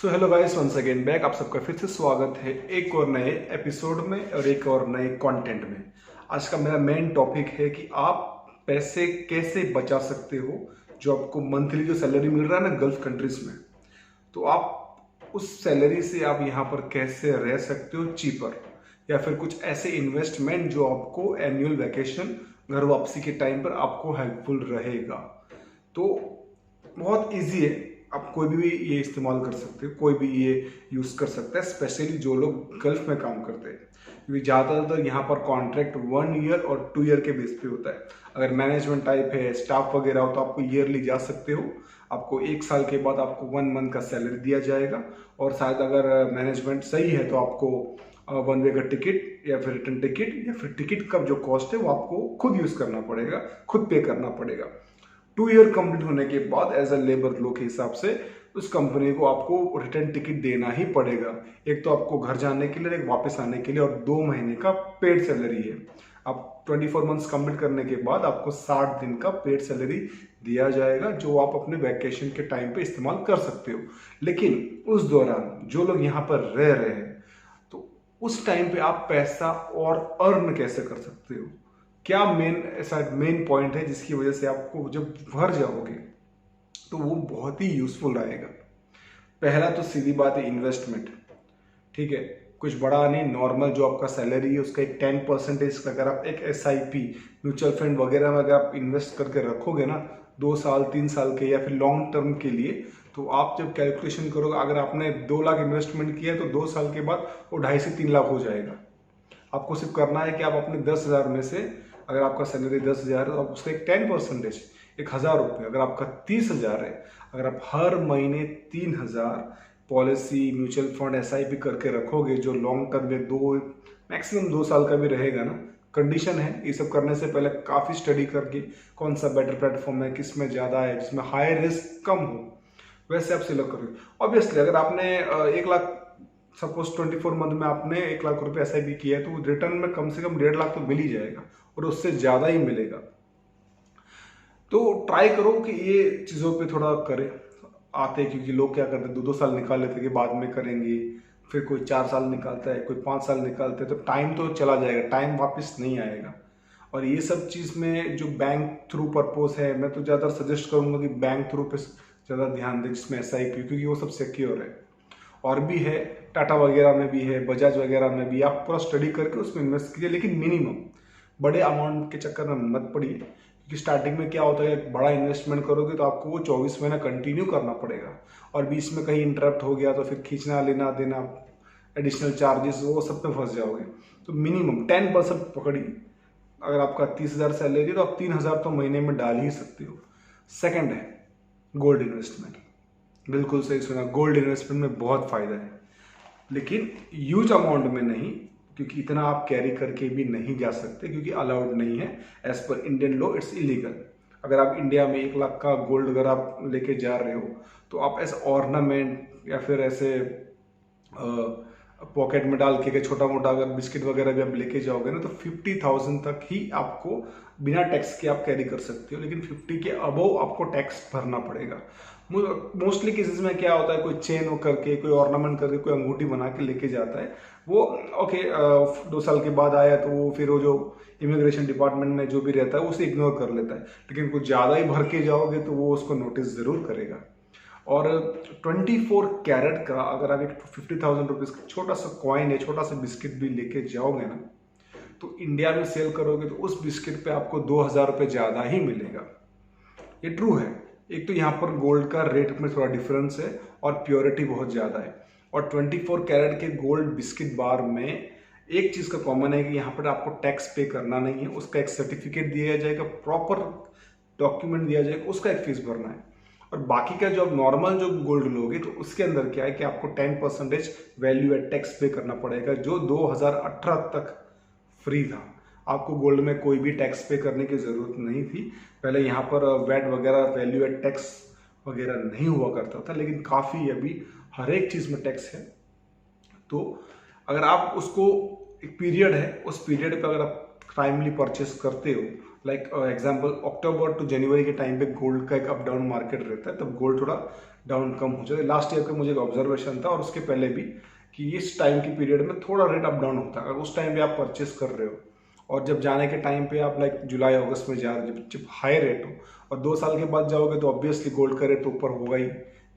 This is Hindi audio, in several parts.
सो hello guys, once again back. आप सबका फिर से स्वागत है एक और नए एपिसोड में और एक और नए कंटेंट में। आज का मेरा मेन टॉपिक है कि आप पैसे कैसे बचा सकते हो। जो आपको मंथली जो सैलरी मिल रहा है ना गल्फ कंट्रीज में, तो आप उस सैलरी से आप यहाँ पर कैसे रह सकते हो चीपर, या फिर कुछ ऐसे इन्वेस्टमेंट जो आपको एनुअल वैकेशन घर वापसी के टाइम पर आपको हेल्पफुल रहेगा। तो बहुत इजी है, आप कोई भी ये इस्तेमाल कर सकते हो, कोई भी ये यूज़ कर सकता है, स्पेशली जो लोग गल्फ में काम करते हैं, क्योंकि ज़्यादातर यहाँ पर कॉन्ट्रैक्ट 1 ईयर और 2 ईयर के बेस पे होता है। अगर मैनेजमेंट टाइप है, स्टाफ वगैरह हो, तो आपको ईयरली जा सकते हो। आपको 1 साल के बाद आपको 1 मंथ का सैलरी दिया जाएगा, और शायद अगर मैनेजमेंट सही है तो आपको 1 वे का टिकट या फिर रिटर्न टिकट या फिर टिकट का जो कॉस्ट है वो आपको खुद यूज़ करना पड़ेगा, खुद पे करना पड़ेगा। 2 ईयर कंप्लीट होने के बाद एज अ लेबर लो के हिसाब से उस कंपनी को आपको रिटर्न टिकट देना ही पड़ेगा। एक तो आपको घर जाने के लिए, एक वापस आने के लिए, और 2 महीने का पेड सैलरी है। आप 24 मंथ्स कंप्लीट करने के बाद आपको 60 दिन का पेड सैलरी दिया जाएगा, जो आप अपने वैकेशन के टाइम पे इस्तेमाल कर सकते हो। लेकिन उस दौरान जो लोग यहाँ पर रह रहे हैं, तो उस टाइम पे आप पैसा और अर्न कैसे कर सकते हो, क्या मेन पॉइंट है जिसकी वजह से आपको जब भर जाओगे तो वो बहुत ही यूजफुल रहेगा। पहला तो सीधी बात है, इन्वेस्टमेंट। ठीक है, कुछ बड़ा नहीं, नॉर्मल जो आपका सैलरी है उसका एक 10% अगर आप एक SIP म्यूचुअल फंड वगैरह में अगर आप इन्वेस्ट करके रखोगे ना 2 साल 3 साल के या फिर लॉन्ग टर्म के लिए, तो आप जब कैलकुलेशन करोगे, अगर आपने 2 लाख इन्वेस्टमेंट किया तो 2 साल के बाद वो 2.5 से 3 लाख हो जाएगा। आपको सिर्फ करना है कि आप अपने 10,000 में से, अगर आपका सैलरी 10,000 है तो आप उसका एक 10%, 1,000 रुपये, अगर आपका 30,000 है, अगर आप हर महीने 3,000 पॉलिसी म्यूचुअल फंड SIP करके रखोगे, जो लॉन्ग टर्म में मैक्सिमम 2 साल का भी रहेगा ना। कंडीशन है ये सब करने से पहले काफ़ी स्टडी करके कौन सा बेटर प्लेटफॉर्म है, किस में ज़्यादा है, जिसमें हाई रिस्क कम हो, वैसे आप सिलेक्ट करोगे। ऑब्वियसली अगर आपने 1 लाख, सपोज 24 मंथ में आपने 1 लाख रुपए SIP किया है, तो रिटर्न में कम से कम 1.5 लाख तो मिल ही जाएगा, और उससे ज़्यादा ही मिलेगा। तो ट्राई करो कि ये चीज़ों पे थोड़ा करें आते, क्योंकि लोग क्या करते हैं 2-2 साल निकाल लेते हैं कि बाद में करेंगे, फिर कोई 4 साल निकालता है, कोई 5 साल निकालते हैं, तो टाइम तो चला जाएगा, टाइम वापस नहीं आएगा। और ये सब चीज़ में जो बैंक थ्रू पर्पस है, मैं तो ज़्यादा सजेस्ट करूँगा कि बैंक थ्रू पे ज़्यादा ध्यान दें, जिसमें SIP, क्योंकि वो सब सिक्योर है। और भी है, टाटा वगैरह में भी है, बजाज वगैरह में भी, आप पूरा स्टडी करके उसमें इन्वेस्ट कीजिए, लेकिन मिनिमम बड़े अमाउंट के चक्कर में मत पड़िए, क्योंकि स्टार्टिंग में क्या होता है, बड़ा इन्वेस्टमेंट करोगे तो आपको वो 24 महीना कंटिन्यू करना पड़ेगा, और बीच में कहीं इंटरप्ट हो गया तो फिर खींचना, लेना देना, एडिशनल चार्जेस, वो सब में फंस जाओगे। तो मिनिमम 10% पकड़िए। अगर आपका 30,000 सैलरी तो आप 3,000 तो महीने में डाल ही सकते हो। सेकंड है गोल्ड इन्वेस्टमेंट। बिल्कुल सही सुना, गोल्ड इन्वेस्टमेंट में बहुत फायदा है, लेकिन ह्यूज अमाउंट में नहीं, क्योंकि इतना आप कैरी करके भी नहीं जा सकते, क्योंकि अलाउड नहीं है as per Indian law, it's illegal. अगर आप इंडिया में 1 लाख का गोल्ड अगर आप लेके जा रहे हो, तो आप एज ऑर्नामेंट या फिर ऐसे पॉकेट में डाल के छोटा मोटा अगर बिस्किट वगैरह भी आप लेके जाओगे ना, तो 50,000 तक ही आपको बिना टैक्स के आप कैरी कर सकते हो, लेकिन 50 के अबव आपको टैक्स भरना पड़ेगा। मोस्टली केसेस में क्या होता है, कोई चेन हो करके, कोई ऑर्नामेंट करके, कोई अंगूठी बना के लेके जाता है, वो ओके 2 साल के बाद आया तो वो फिर वो जो इमिग्रेशन डिपार्टमेंट में जो भी रहता है उसे इग्नोर कर लेता है, लेकिन कुछ ज़्यादा ही भर के जाओगे तो वो उसको नोटिस ज़रूर करेगा। और 24 कैरेट का अगर आप एक 50,000 रुपीज़ का छोटा सा कॉइन है, छोटा सा बिस्किट भी लेके जाओगे ना, तो इंडिया में सेल करोगे तो उस बिस्किट पे आपको 2,000 रुपये ज़्यादा ही मिलेगा। ये ट्रू है। एक तो यहाँ पर गोल्ड का रेट में थोड़ा डिफरेंस है, और प्योरिटी बहुत ज़्यादा है। और 24 कैरेट के गोल्ड बिस्किट बार में एक चीज़ का कॉमन है कि यहाँ पर आपको टैक्स पे करना नहीं है, उसका एक सर्टिफिकेट दिया जाएगा, प्रॉपर डॉक्यूमेंट दिया जाएगा, उसका एक फीस भरना है। और बाकी का जो नॉर्मल जो गोल्ड लोगे तो उसके अंदर क्या है कि आपको 10% वैल्यू एड टैक्स पे करना पड़ेगा, जो 2018 तक फ्री था। आपको गोल्ड में कोई भी टैक्स पे करने की ज़रूरत नहीं थी। पहले यहाँ पर वैट वगैरह, वैल्यू एड टैक्स वगैरह नहीं हुआ करता था, लेकिन काफ़ी अभी हर एक चीज़ में टैक्स है। तो अगर आप उसको, एक पीरियड है, उस पीरियड पे अगर आप टाइमली परचेस करते हो लाइक एग्जांपल अक्टूबर टू जनवरी के टाइम पे गोल्ड का एक अप डाउन मार्केट रहता है, तब गोल्ड थोड़ा डाउन कम हो जाता है। लास्ट ईयर का मुझे एक ऑब्जर्वेशन था और उसके पहले भी कि इस टाइम की पीरियड में थोड़ा रेट अप डाउन होता है। अगर उस टाइम पे आप परचेस कर रहे हो और जब जाने के टाइम पे आप लाइक जुलाई अगस्त में जा रहे हो जब हाई रेट हो, और 2 साल के बाद जाओगे तो ऑब्वियसली गोल्ड का रेट तो ऊपर होगा ही,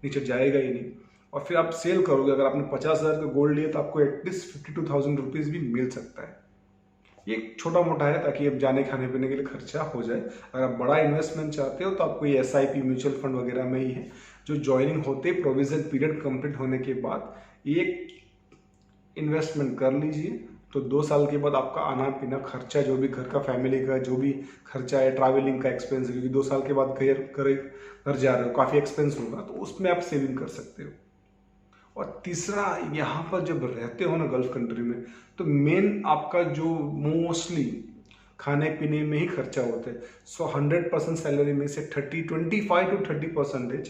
नीचे जाएगा ही नहीं। और फिर आप सेल करोगे, अगर आपने 50,000 का गोल्ड लिया तो आपको एटलीस्ट 52,000 रुपीज़ भी मिल सकता है। ये छोटा मोटा है ताकि अब जाने खाने पीने के लिए खर्चा हो जाए। अगर आप बड़ा इन्वेस्टमेंट चाहते हो तो आपको ये SIP म्यूचुअल फंड वगैरह में ही है, जो ज्वाइनिंग होते प्रोविजन पीरियड कंप्लीट होने के बाद एक इन्वेस्टमेंट कर लीजिए। तो 2 साल के बाद आपका आना पीना खर्चा, जो भी घर का फैमिली का जो भी खर्चा है, ट्रैवलिंग का एक्सपेंस है, क्योंकि 2 साल के बाद घर जा रहे हो काफ़ी एक्सपेंस होगा, तो उसमें आप सेविंग कर सकते हो। और तीसरा, यहाँ पर जब रहते हो ना गल्फ कंट्री में, तो मेन आपका जो मोस्टली खाने पीने में ही खर्चा होता है। 100% सैलरी में से 25 to 30%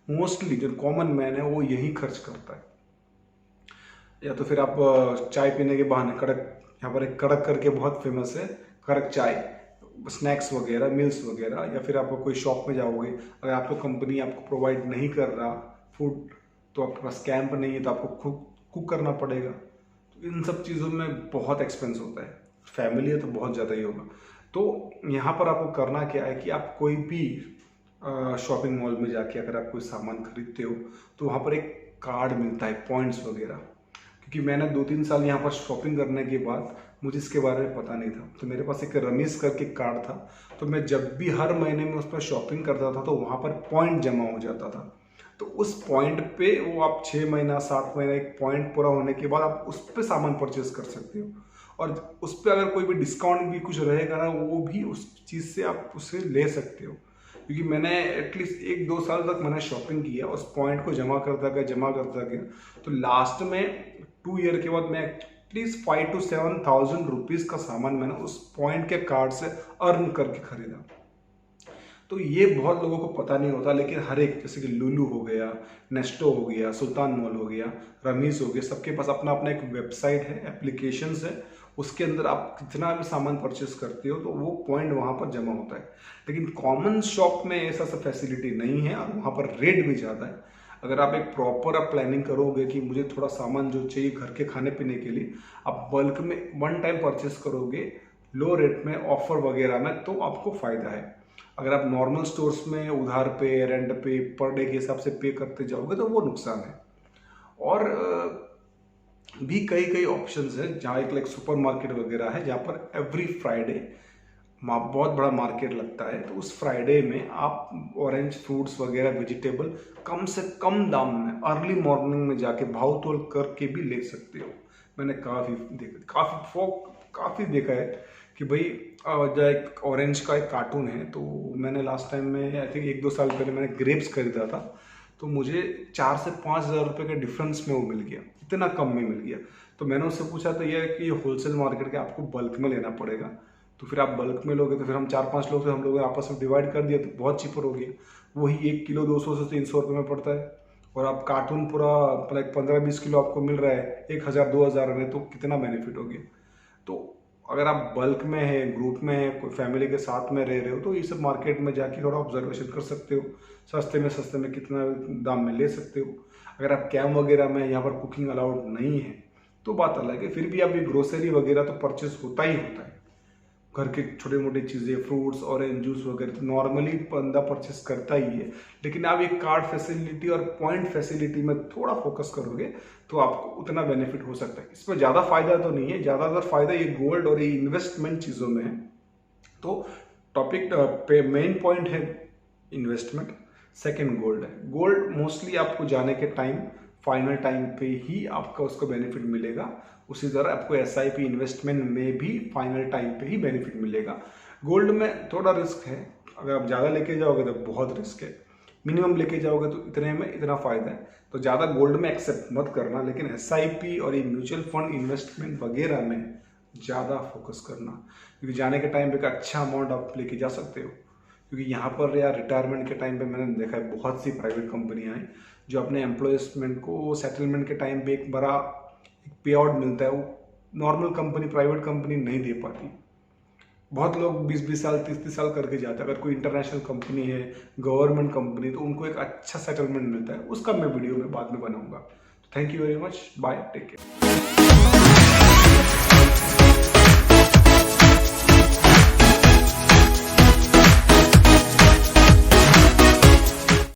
मोस्टली जो कॉमन मैन है वो यही खर्च करता है। या तो फिर आप चाय पीने के बहाने कड़क, यहाँ पर एक कड़क करके बहुत फेमस है, कड़क चाय, स्नैक्स वगैरह, मिल्स वगैरह, या फिर आप कोई शॉप में जाओगे, अगर आपको कंपनी आपको प्रोवाइड नहीं कर रहा फूड, तो आपके पास कैंप नहीं है तो आपको खुद कुक करना पड़ेगा। तो इन सब चीज़ों में बहुत एक्सपेंस होता है। फैमिली है तो बहुत ज़्यादा ही होगा। तो यहाँ पर आपको करना क्या है कि आप कोई भी शॉपिंग मॉल में जाके अगर आप कोई सामान खरीदते हो तो वहाँ पर एक कार्ड मिलता है, पॉइंट्स वगैरह। क्योंकि मैंने 2-3 साल यहाँ पर शॉपिंग करने के बाद मुझे इसके बारे में पता नहीं था, तो मेरे पास एक रमीज करके कार्ड था। तो मैं जब भी हर महीने में उस पर शॉपिंग करता था तो वहाँ पर पॉइंट जमा हो जाता था। तो उस पॉइंट पे वो आप 6 महीना 7 महीना एक पॉइंट पूरा होने के बाद आप उस पर सामान परचेज कर सकते हो। और उस पर अगर कोई भी डिस्काउंट भी कुछ रहेगा ना, वो भी उस चीज़ से आप उससे ले सकते हो। क्योंकि मैंने एटलीस्ट 1-2 साल तक मैंने शॉपिंग किया, उस पॉइंट को जमा करता गया। तो लास्ट में 2 ईयर के बाद मैं एटलीस्ट 5 to 7,000 रुपीज़ का सामान मैंने उस पॉइंट के कार्ड से अर्न करके खरीदा। तो ये बहुत लोगों को पता नहीं होता, लेकिन हर एक, जैसे कि लुलु हो गया, नेस्टो हो गया, सुल्तान मॉल हो गया, रमीज हो गया, सबके पास अपना अपना एक वेबसाइट है, एप्लीकेशंस है। उसके अंदर आप कितना भी सामान परचेस करते हो तो वो पॉइंट वहाँ पर जमा होता है। लेकिन कॉमन शॉप में ऐसा सब फैसिलिटी नहीं है और वहाँ पर रेट भी ज़्यादा है। अगर आप एक प्रॉपर आप प्लानिंग करोगे कि मुझे थोड़ा सामान जो चाहिए घर के खाने पीने के लिए, आप बल्क में वन टाइम परचेस करोगे लो रेट में, ऑफर वगैरह में, तो आपको फ़ायदा है। अगर आप नॉर्मल स्टोर्स में उधार पे, रेंट पे, पर डे के हिसाब से पे करते जाओगे तो वो नुकसान है। और भी कई कई ऑप्शंस है, जहाँ एक लाइक सुपर मार्केट वगैरह है, जहाँ पर एवरी फ्राइडे बहुत बड़ा मार्केट लगता है। तो उस फ्राइडे में आप ऑरेंज, फ्रूट्स वगैरह, वेजिटेबल कम से कम दाम में अर्ली मॉर्निंग में जाके भाव तोल करके भी ले सकते हो। मैंने काफ़ी देखा है कि भाई जो एक ऑरेंज का एक कार्टून है, तो मैंने लास्ट टाइम में आई थिंक 1-2 साल पहले मैंने ग्रेप्स खरीदा था, तो मुझे 4 से 5 हज़ार रुपये के डिफरेंस में वो मिल गया, इतना कम में मिल गया। तो मैंने उससे पूछा तो ये है कि ये होलसेल मार्केट के आपको बल्क में लेना पड़ेगा। तो फिर आप बल्क में लोगे तो फिर हम 4-5 लोग थे, हम लोगों ने आपस में डिवाइड कर दिया तो बहुत चीपर हो गया। वही 1 किलो 200 से 300 रुपये में पड़ता है, और आप कार्टून पूरा लाइक 15-20 किलो आपको मिल रहा है 1,000-2,000 में, तो कितना बेनिफिट हो गया। तो अगर आप बल्क में है, ग्रुप में है, कोई फैमिली के साथ में रह रहे हो, तो ये सब मार्केट में जाके थोड़ा ऑब्जर्वेशन कर सकते हो, सस्ते में कितना दाम में ले सकते हो। अगर आप कैम्प वगैरह में, यहाँ पर कुकिंग अलाउड नहीं है तो बात अलग है, फिर भी आप ये ग्रोसरी वगैरह तो परचेस होता ही होता है। घर के छोटे मोटे चीज़ें, फ्रूट्स, ऑरेंज जूस वगैरह तो नॉर्मली बंदा परचेस करता ही है। लेकिन आप एक कार्ड फैसिलिटी और पॉइंट फैसिलिटी में थोड़ा फोकस करोगे तो आपको उतना बेनिफिट हो सकता है। इसमें ज़्यादा फायदा तो नहीं है, ज़्यादातर फायदा ये गोल्ड और ये इन्वेस्टमेंट चीज़ों में है। तो टॉपिक पे मेन पॉइंट है इन्वेस्टमेंट, सेकंड गोल्ड है। गोल्ड मोस्टली आपको जाने के टाइम, फाइनल टाइम पे ही आपका उसको बेनिफिट मिलेगा। उसी तरह आपको SIP इन्वेस्टमेंट में भी फाइनल टाइम पे ही बेनिफिट मिलेगा। गोल्ड में थोड़ा रिस्क है, अगर आप ज़्यादा लेके जाओगे तो बहुत रिस्क है, मिनिमम लेके जाओगे तो इतने में इतना फ़ायदा है। तो ज़्यादा गोल्ड में एक्सेप्ट मत करना, लेकिन SIP और ये म्यूचुअल फंड इन्वेस्टमेंट वगैरह में ज़्यादा फोकस करना, क्योंकि जाने के टाइम पे एक अच्छा अमाउंट आप लेके जा सकते हो। क्योंकि यहाँ पर या रिटायरमेंट के टाइम पे मैंने देखा है बहुत सी प्राइवेट कंपनियाँ हैं जो अपने एम्प्लॉयमेंट को सेटलमेंट के टाइम पे एक बड़ा पे आउट मिलता है, वो नॉर्मल कंपनी, प्राइवेट कंपनी नहीं दे पाती। बहुत लोग 20-20 साल 30-30 साल करके जाते हैं। अगर कोई इंटरनेशनल कंपनी है, गवर्नमेंट कंपनी, तो उनको एक अच्छा सेटलमेंट मिलता है। उसका मैं वीडियो में बाद में बनाऊंगा। Thank you very much, bye, take care.